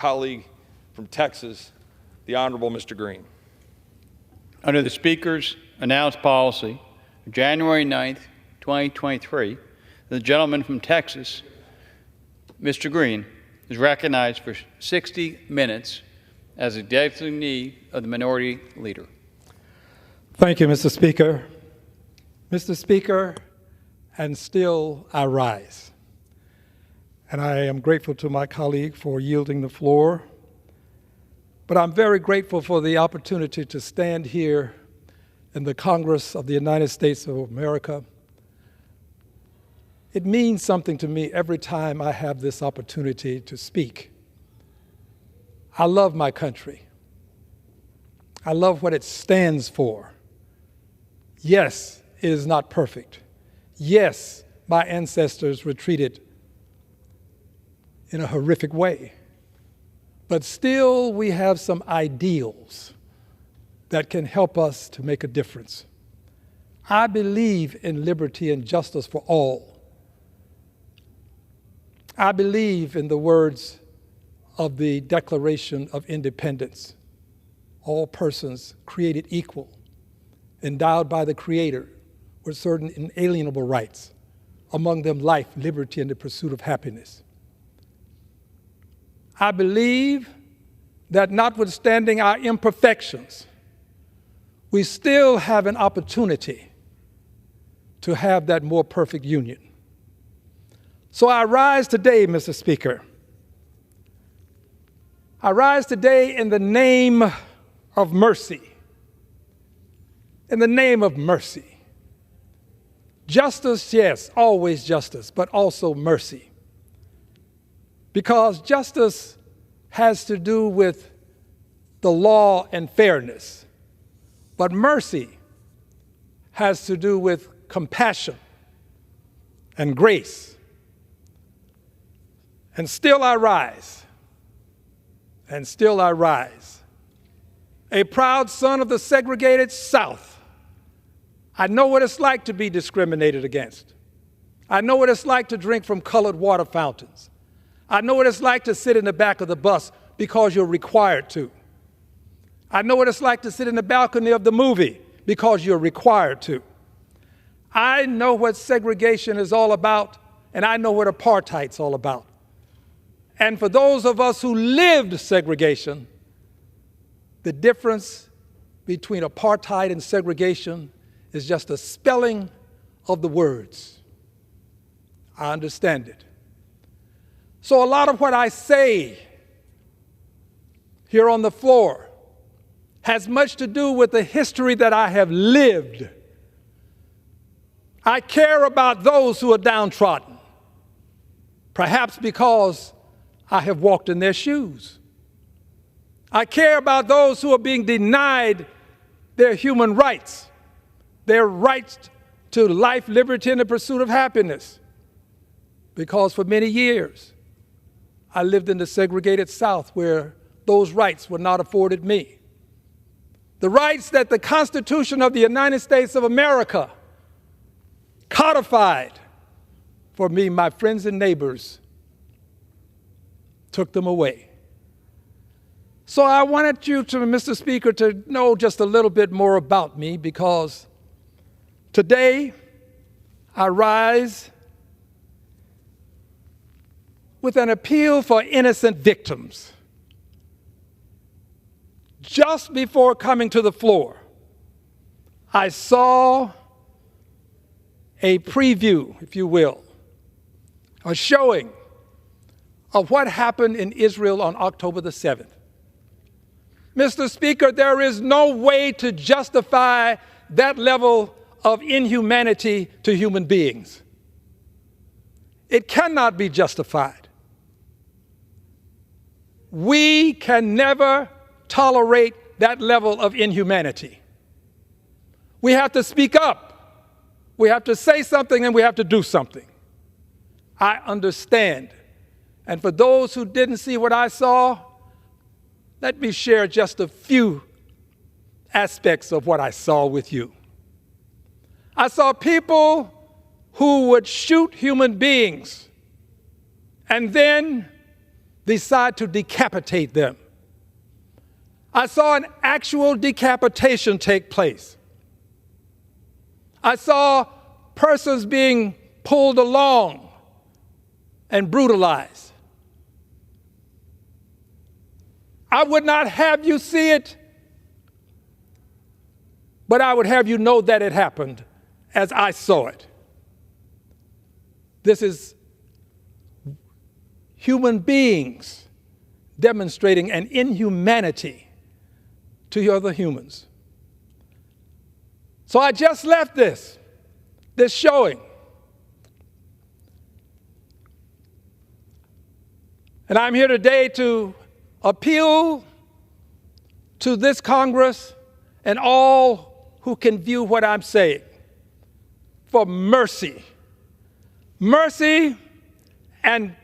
colleague from Texas, the Honorable Mr. Green. Under the Speaker's announced policy, January 9th, 2023, the gentleman from Texas, Mr. Green, is recognized for 60 minutes as a designee of the Minority Leader. Thank you, Mr. Speaker. Mr. Speaker, and still I rise. And I am grateful to my colleague for yielding the floor. But I'm very grateful for the opportunity to stand here in the Congress of the United States of America. It means something to me every time I have this opportunity to speak. I love my country. I love what it stands for. Yes, it is not perfect. Yes, my ancestors were treated in a horrific way. But still, we have some ideals that can help us to make a difference. I believe in liberty and justice for all. I believe in the words of the Declaration of Independence. All persons created equal, endowed by the Creator with certain inalienable rights, among them life, liberty, and the pursuit of happiness. I believe that notwithstanding our imperfections, we still have an opportunity to have that more perfect union. So I rise today, Mr. Speaker. I rise today in the name of mercy. In the name of mercy. Justice, yes, always justice, but also mercy. Because justice has to do with the law and fairness, but mercy has to do with compassion and grace. And still I rise, and still I rise. A proud son of the segregated South. I know what it's like to be discriminated against. I know what it's like to drink from colored water fountains. I know what it's like to sit in the back of the bus because you're required to. I know what it's like to sit in the balcony of the movie because you're required to. I know what segregation is all about, and I know what apartheid's all about. And for those of us who lived segregation, the difference between apartheid and segregation is just a spelling of the words. I understand it. So a lot of what I say here on the floor has much to do with the history that I have lived. I care about those who are downtrodden, perhaps because I have walked in their shoes. I care about those who are being denied their human rights, their rights to life, liberty, and the pursuit of happiness. Because for many years, I lived in the segregated South where those rights were not afforded me. The rights that the Constitution of the United States of America codified for me, my friends and neighbors, took them away. So I wanted you to, Mr. Speaker, to know just a little bit more about me because today I rise with an appeal for innocent victims. Just before coming to the floor, I saw a preview, if you will, a showing of what happened in Israel on October the 7th. Mr. Speaker, there is no way to justify that level of inhumanity to human beings. It cannot be justified. We can never tolerate that level of inhumanity. We have to speak up. We have to say something and we have to do something. I understand. And for those who didn't see what I saw, let me share just a few aspects of what I saw with you. I saw people who would shoot human beings, and then decide to decapitate them. I saw an actual decapitation take place. I saw persons being pulled along and brutalized. I would not have you see it, but I would have you know that it happened as I saw it. This is human beings demonstrating an inhumanity to other humans. So I just left this showing. And I'm here today to appeal to this Congress and all who can view what I'm saying for mercy. Mercy and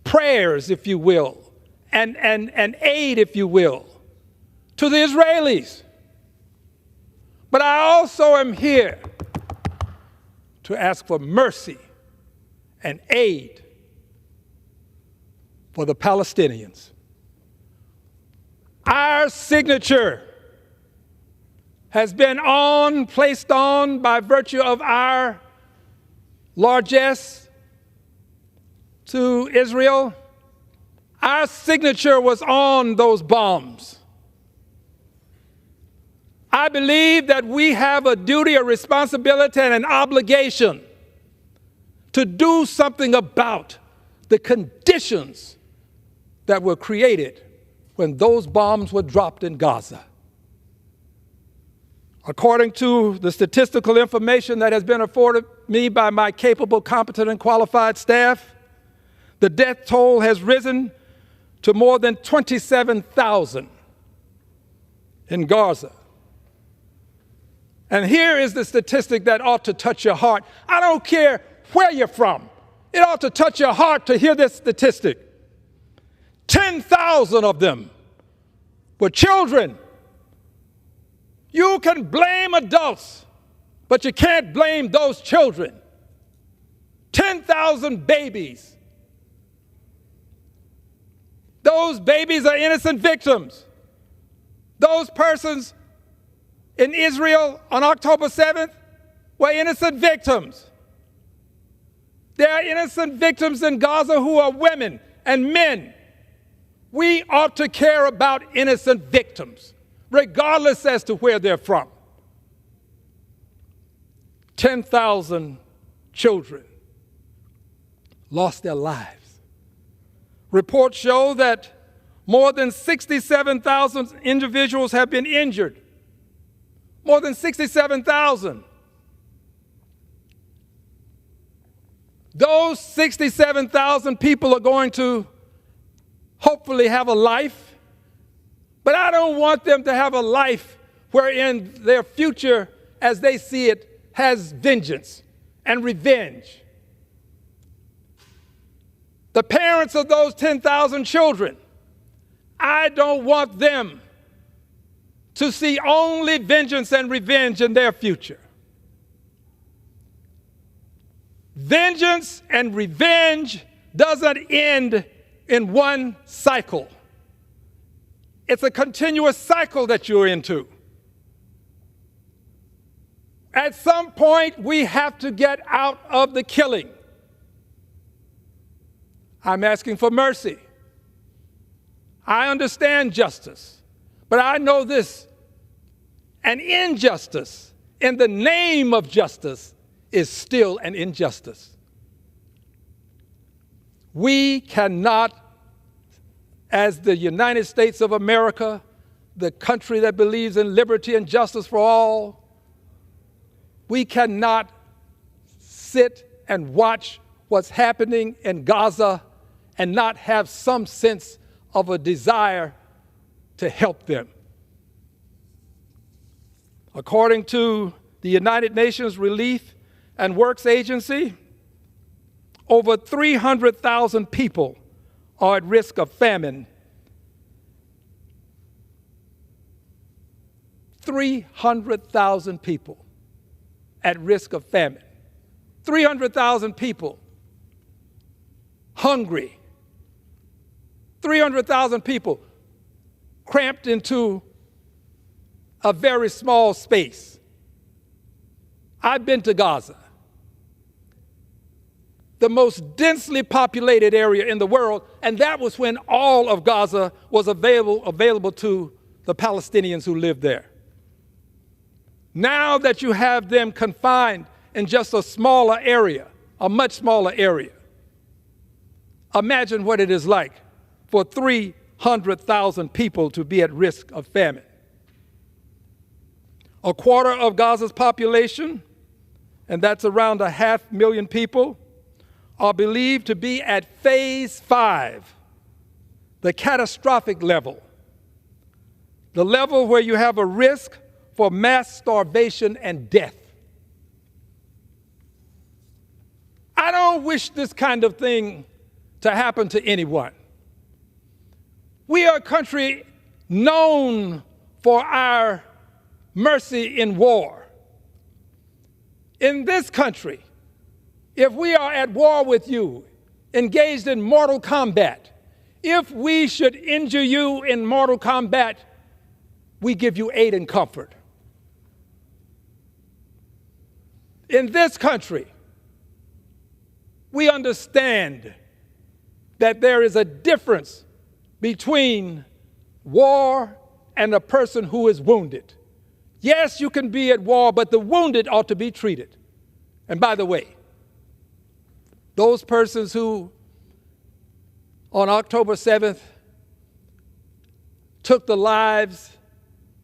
prayers, if you will, and aid, if you will, to the Israelis. But I also am here to ask for mercy and aid for the Palestinians. Our signature has been placed on by virtue of our largesse to Israel. Our signature was on those bombs. I believe that we have a duty, a responsibility, and an obligation to do something about the conditions that were created when those bombs were dropped in Gaza. According to the statistical information that has been afforded me by my capable, competent, and qualified staff, the death toll has risen to more than 27,000 in Gaza. And here is the statistic that ought to touch your heart. I don't care where you're from. It ought to touch your heart to hear this statistic. 10,000 of them were children. You can blame adults, but you can't blame those children. 10,000 babies. Those babies are innocent victims. Those persons in Israel on October 7th were innocent victims. There are innocent victims in Gaza who are women and men. We ought to care about innocent victims, regardless as to where they're from. 10,000 children lost their lives. Reports show that more than 67,000 individuals have been injured. More than 67,000. Those 67,000 people are going to hopefully have a life, but I don't want them to have a life wherein their future, as they see it, has vengeance and revenge. The parents of those 10,000 children, I don't want them to see only vengeance and revenge in their future. Vengeance and revenge doesn't end in one cycle. It's a continuous cycle that you're into. At some point, we have to get out of the killing. I'm asking for mercy. I understand justice, but I know this: an injustice in the name of justice is still an injustice. We cannot, as the United States of America, the country that believes in liberty and justice for all, we cannot sit and watch what's happening in Gaza and not have some sense of a desire to help them. According to the United Nations Relief and Works Agency, over 300,000 people are at risk of famine. 300,000 people at risk of famine. 300,000 people hungry. 300,000 people cramped into a very small space. I've been to Gaza, the most densely populated area in the world, and that was when all of Gaza was available to the Palestinians who lived there. Now that you have them confined in just a smaller area, a much smaller area, imagine what it is like for 300,000 people to be at risk of famine. A quarter of Gaza's population, and that's around 500,000 people, are believed to be at phase 5, the catastrophic level, the level where you have a risk for mass starvation and death. I don't wish this kind of thing to happen to anyone. We are a country known for our mercy in war. In this country, if we are at war with you, engaged in mortal combat, if we should injure you in mortal combat, we give you aid and comfort. In this country, we understand that there is a difference between war and a person who is wounded. Yes, you can be at war, but the wounded ought to be treated. And by the way, those persons who on October 7th took the lives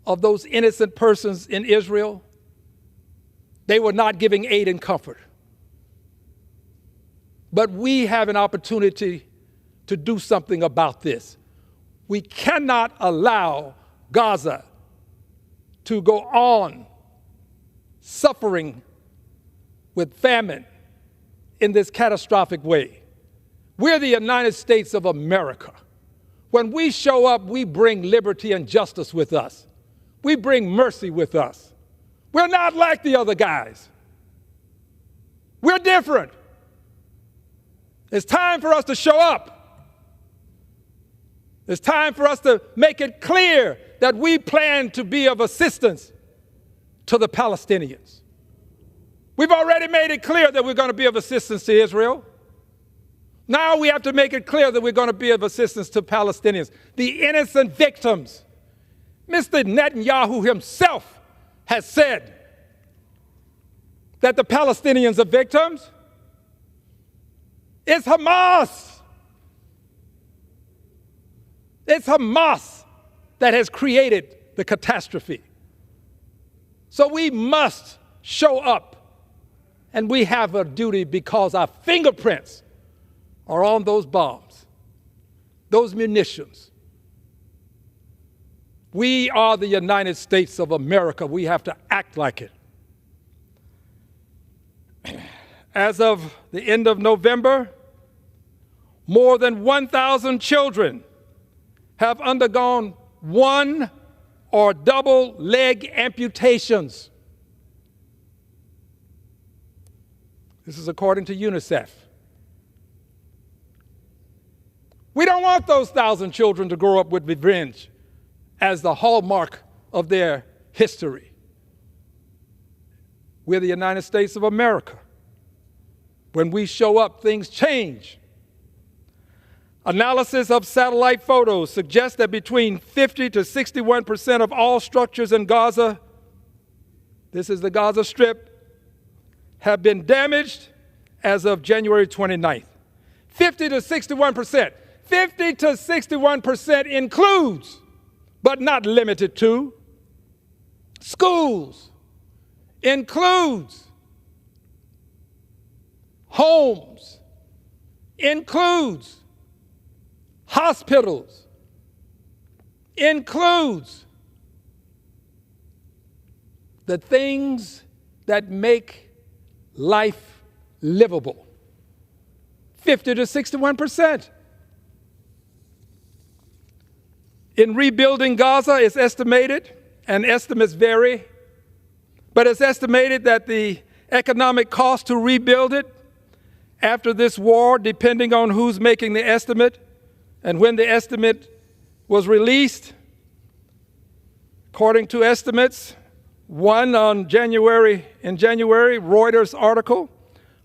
of those innocent persons in Israel, they were not giving aid and comfort. But we have an opportunity to do something about this. We cannot allow Gaza to go on suffering with famine in this catastrophic way. We're the United States of America. When we show up, we bring liberty and justice with us. We bring mercy with us. We're not like the other guys. We're different. It's time for us to show up. It's time for us to make it clear that we plan to be of assistance to the Palestinians. We've already made it clear that we're going to be of assistance to Israel. Now we have to make it clear that we're going to be of assistance to Palestinians, the innocent victims. Mr. Netanyahu himself has said that the Palestinians are victims. It's Hamas. It's Hamas that has created the catastrophe. So we must show up, and we have a duty because our fingerprints are on those bombs, those munitions. We are the United States of America. We have to act like it. As of the end of November, more than 1,000 children have undergone one or double leg amputations. This is according to UNICEF. We don't want those 1,000 children to grow up with revenge as the hallmark of their history. We're the United States of America. When we show up, things change. Analysis of satellite photos suggests that between 50 to 61% of all structures in Gaza, this is the Gaza Strip, have been damaged as of January 29th. 50 to 61%. 50 to 61% includes, but not limited to, schools, includes homes, includes hospitals, includes the things that make life livable. 50 to 61%. In rebuilding Gaza, it's estimated, and estimates vary, but it's estimated that the economic cost to rebuild it after this war, depending on who's making the estimate, And when the estimate was released, according to estimates, one in January, Reuters article,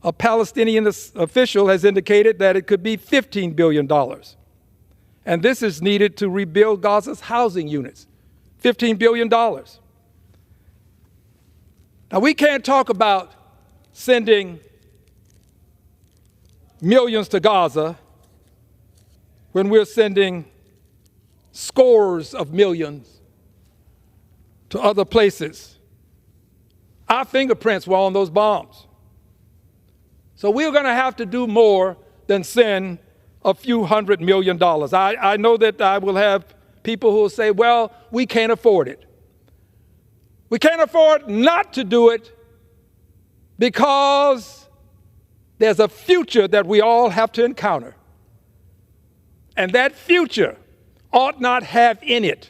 a Palestinian official has indicated that it could be $15 billion. And this is needed to rebuild Gaza's housing units, $15 billion. Now, we can't talk about sending millions to Gaza when we're sending scores of millions to other places. Our fingerprints were on those bombs. So we're going to have to do more than send a few $100 million. I know that I will have people who will say, well, we can't afford it. We can't afford not to do it because there's a future that we all have to encounter. And that future ought not have in it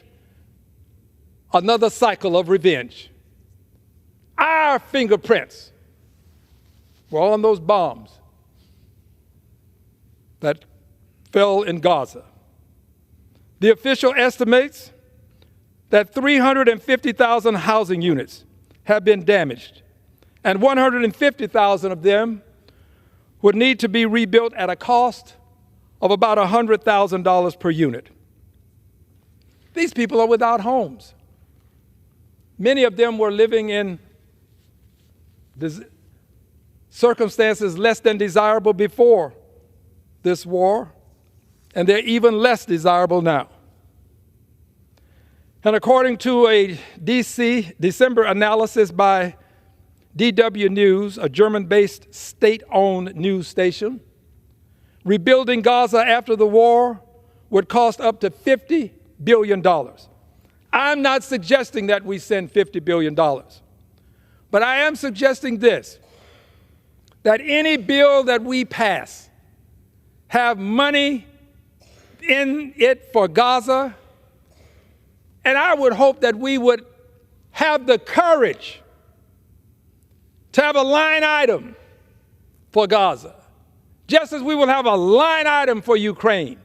another cycle of revenge. Our fingerprints were on those bombs that fell in Gaza. The official estimates that 350,000 housing units have been damaged, and 150,000 of them would need to be rebuilt at a cost of about $100,000 per unit. These people are without homes. Many of them were living in circumstances less than desirable before this war, and they're even less desirable now. And according to a December analysis by DW News, a German-based state-owned news station, rebuilding Gaza after the war would cost up to $50 billion. I'm not suggesting that we send $50 billion, but I am suggesting this, that any bill that we pass have money in it for Gaza, and I would hope that we would have the courage to have a line item for Gaza, just as we will have a line item for Ukraine,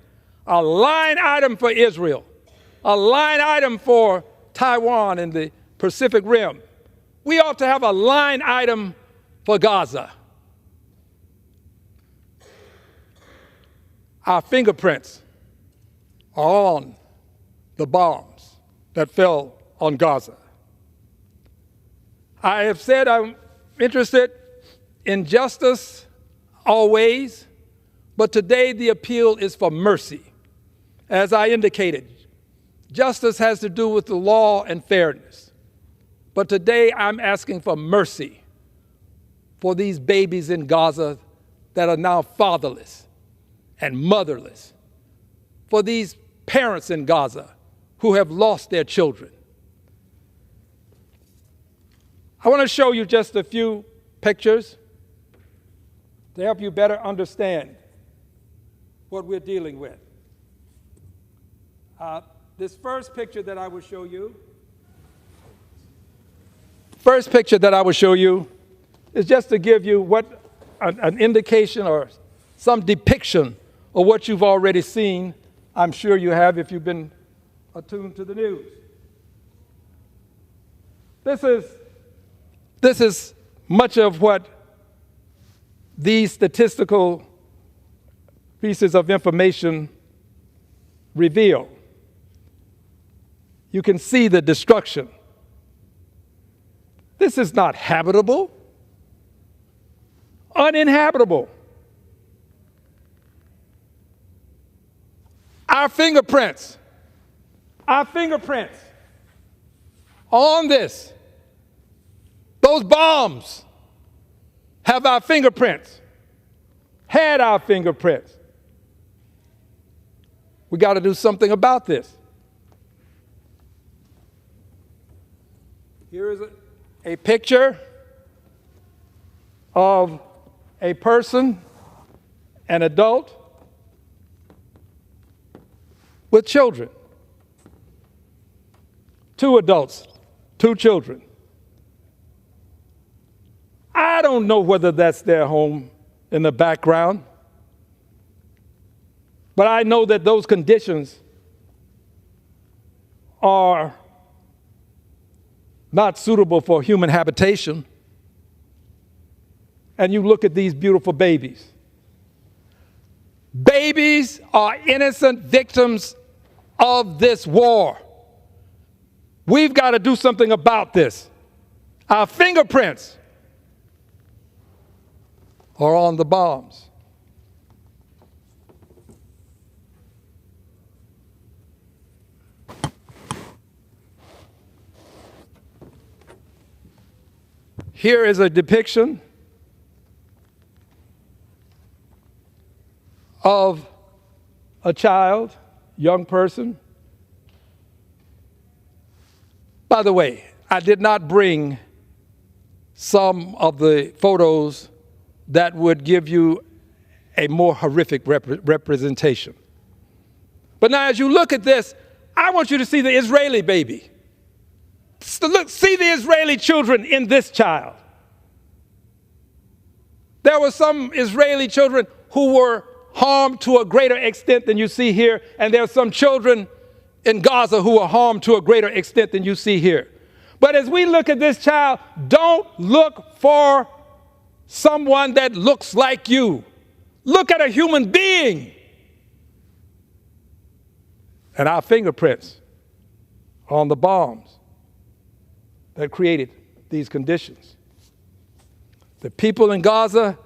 a line item for Israel, a line item for Taiwan and the Pacific Rim. We ought to have a line item for Gaza. Our fingerprints are on the bombs that fell on Gaza. I have said I'm interested in justice always, but today the appeal is for mercy. As I indicated, justice has to do with the law and fairness. But today I'm asking for mercy for these babies in Gaza that are now fatherless and motherless, for these parents in Gaza who have lost their children. I want to show you just a few pictures to help you better understand what we're dealing with. This first picture that I will show you, is just to give you what an indication or some depiction of what you've already seen. I'm sure you have if you've been attuned to the news. This is much of what these statistical pieces of information reveal. You can see the destruction. This is not habitable, uninhabitable. Our fingerprints on this. Those bombs have our fingerprints, had our fingerprints. We got to do something about this. Here is a picture of a person, an adult, with children. 2 adults, 2 children. I don't know whether that's their home in the background, But I know that those conditions are not suitable for human habitation. And you look at these beautiful babies. Babies are innocent victims of this war. We've got to do something about this. Our fingerprints are on the bombs. Here is a depiction of a child, young person. By the way, I did not bring some of the photos that would give you a more horrific representation. But now as you look at this, I want you to see the Israeli baby. See the Israeli children in this child. There were some Israeli children who were harmed to a greater extent than you see here, and there are some children in Gaza who are harmed to a greater extent than you see here. But as we look at this child, don't look for someone that looks like you. Look at a human being. And our fingerprints are on the bombs that created these conditions. The people in Gaza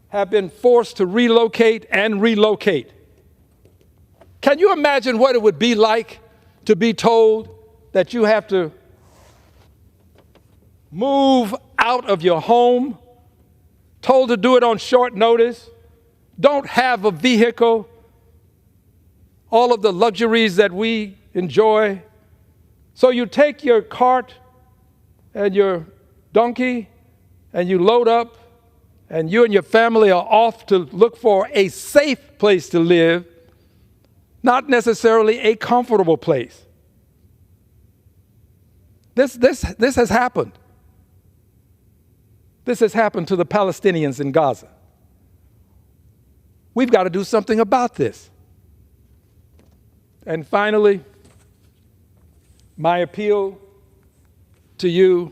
have been forced to relocate and relocate. Can you imagine what it would be like to be told that you have to move out of your home, told to do it on short notice, don't have a vehicle, all of the luxuries that we enjoy? So you take your cart and your donkey and you load up, and you and your family are off to look for a safe place to live, not necessarily a comfortable place. This has happened. This has happened to the Palestinians in Gaza. We've got to do something about this. And finally, my appeal to you,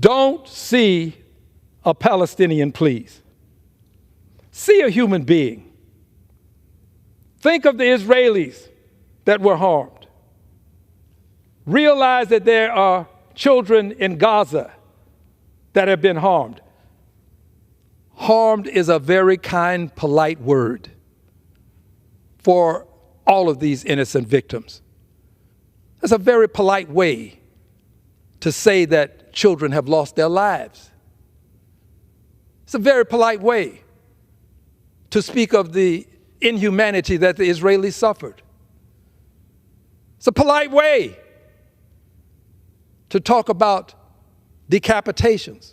don't see a Palestinian, please. See a human being. Think of the Israelis that were harmed. Realize that there are children in Gaza that have been harmed. Harmed is a very kind, polite word for all of these innocent victims. It's a very polite way to say that children have lost their lives. It's a very polite way to speak of the inhumanity that the Israelis suffered. It's a polite way to talk about decapitations.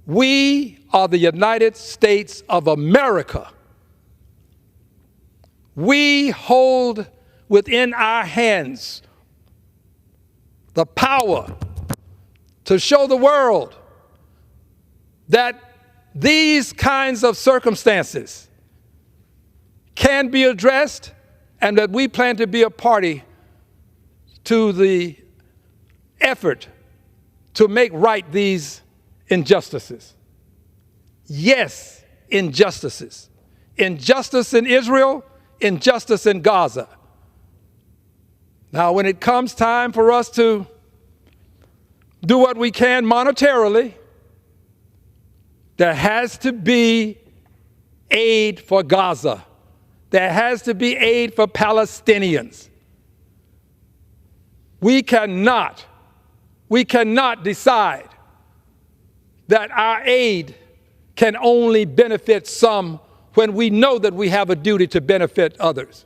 We are the United States of America. We hold within our hands the power to show the world that these kinds of circumstances can be addressed, and that we plan to be a party to the effort to make right these injustices. Yes, injustices. Injustice in Israel, injustice in Gaza. Now, when it comes time for us to do what we can monetarily, there has to be aid for Gaza. There has to be aid for Palestinians. We cannot decide that our aid can only benefit some when we know that we have a duty to benefit others.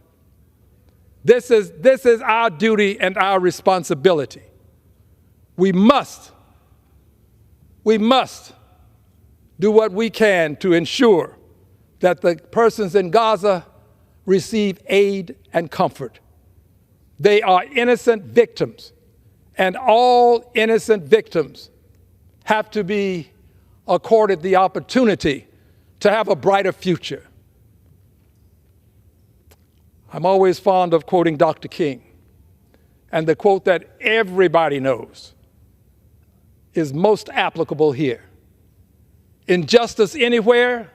This is our duty and our responsibility. We must do what we can to ensure that the persons in Gaza receive aid and comfort. They are innocent victims, and all innocent victims have to be accorded the opportunity to have a brighter future. I'm always fond of quoting Dr. King, and the quote that everybody knows is most applicable here. Injustice anywhere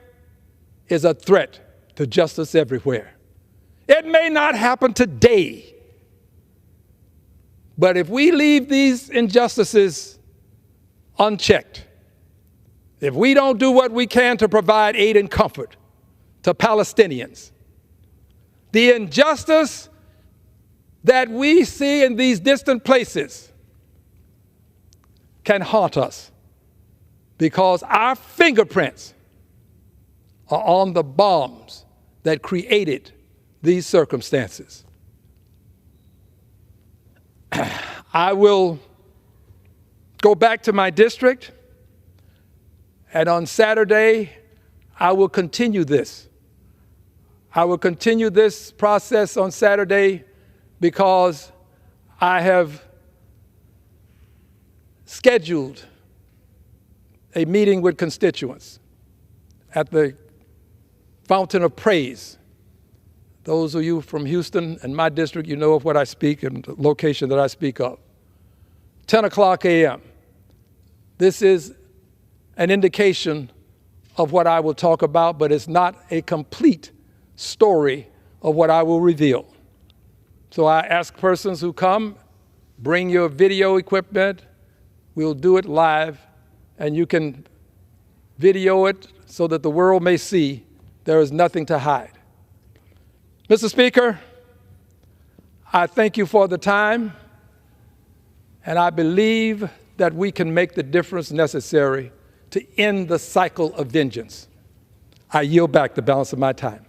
is a threat to justice everywhere. It may not happen today, but if we leave these injustices unchecked, if we don't do what we can to provide aid and comfort to Palestinians, the injustice that we see in these distant places can haunt us because our fingerprints are on the bombs that created these circumstances. I will go back to my district, and on Saturday, I will continue this. I will continue this process on Saturday because I have scheduled a meeting with constituents at the Fountain of Praise. Those of you from Houston and my district, you know of what I speak and the location that I speak of. 10 o'clock a.m. This is an indication of what I will talk about, but it's not a complete story of what I will reveal. So I ask persons who come, bring your video equipment. We'll do it live, and you can video it so that the world may see there is nothing to hide. Mr. Speaker, I thank you for the time, and I believe that we can make the difference necessary to end the cycle of vengeance. I yield back the balance of my time.